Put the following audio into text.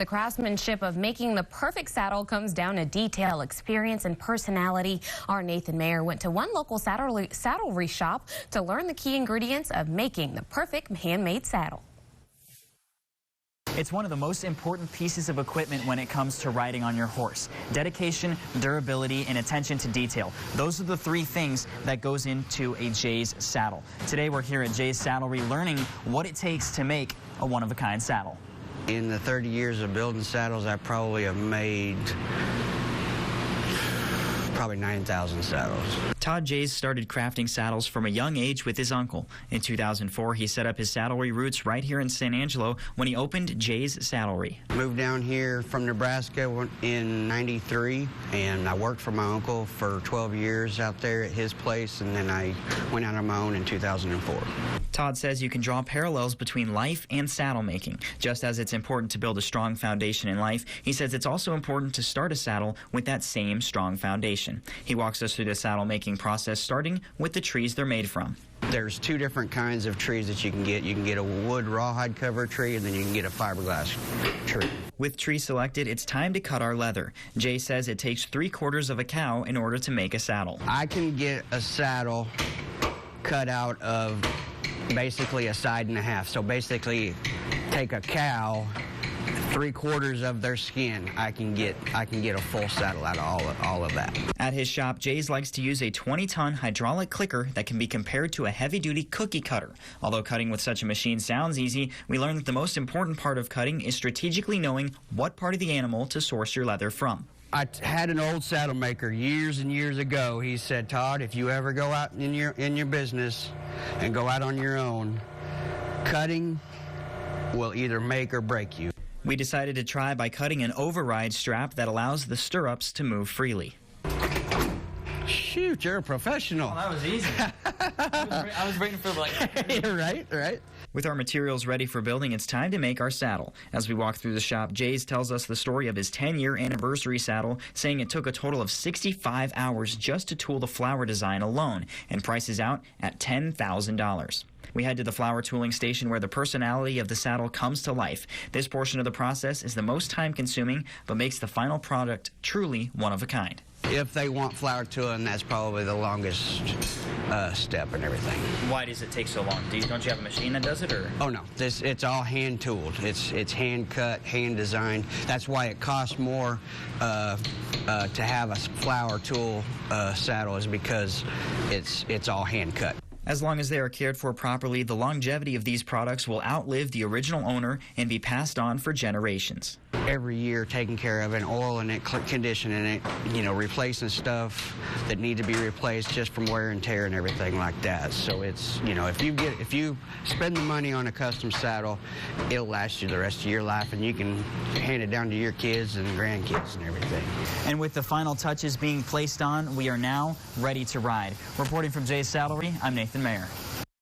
The craftsmanship of making the perfect saddle comes down to detail, experience, and personality. Our Nathan Mayer went to one local saddlery shop to learn the key ingredients of making the perfect handmade saddle. It's one of the most important pieces of equipment when it comes to riding on your horse. Dedication, durability, and attention to detail. Those are the three things that goes into a Jeys saddle. Today we're here at Jeys Saddlery learning what it takes to make a one-of-a-kind saddle. In the 30 years of building saddles, I probably have made probably 9,000 saddles. Todd Jeys started crafting saddles from a young age with his uncle. In 2004, he set up his saddlery roots right here in San Angelo when he opened Jeys Saddlery. Moved down here from Nebraska in '93, and I worked for my uncle for 12 years out there at his place, and then I went out on my own in 2004. Todd says you can draw parallels between life and saddle making. Just as it's important to build a strong foundation in life, he says it's also important to start a saddle with that same strong foundation. He walks us through the saddle making process, starting with the trees they're made from. There's two different kinds of trees that you can get. You can get a wood rawhide cover tree, and then you can get a fiberglass tree. With trees selected, it's time to cut our leather. Jay says it takes 3/4 of a cow in order to make a saddle. I can get a saddle cut out of basically a side and a half. So basically, take a cow, 3/4 of their skin, I can get a full saddle out of all of that. At his shop, Jeys likes to use a 20-ton hydraulic clicker that can be compared to a heavy-duty cookie cutter. Although cutting with such a machine sounds easy, we learned that the most important part of cutting is strategically knowing what part of the animal to source your leather from. I had an old saddle maker years and years ago. He said, Todd, if you ever go out in your business and go out on your own, cutting will either make or break you. We decided to try by cutting an override strap that allows the stirrups to move freely. Shoot, you're a professional. Well, that was easy. I was waiting for Right. With our materials ready for building, it's time to make our saddle. As we walk through the shop, Jeys tells us the story of his 10-year anniversary saddle, saying it took a total of 65 hours just to tool the flower design alone, and prices out at $10,000. We head to the flower tooling station where the personality of the saddle comes to life. This portion of the process is the most time-consuming, but makes the final product truly one of a kind. If they want flower tooling, that's probably the longest step and everything. Why does it take so long? Don't you have a machine that does it, or? Oh no, it's all hand tooled. It's hand cut, hand designed. That's why it costs more to have a flower tool saddle, is because it's all hand cut. As long as they are cared for properly, the longevity of these products will outlive the original owner and be passed on for generations. Every year taking care of it, oiling it, conditioning it, replacing stuff that need to be replaced just from wear and tear and everything like that. So it's, if you spend the money on a custom saddle, it'll last you the rest of your life, and you can hand it down to your kids and grandkids and everything. And with the final touches being placed on, we are now ready to ride. Reporting from Jeys Saddlery, I'm Nathan Mayer.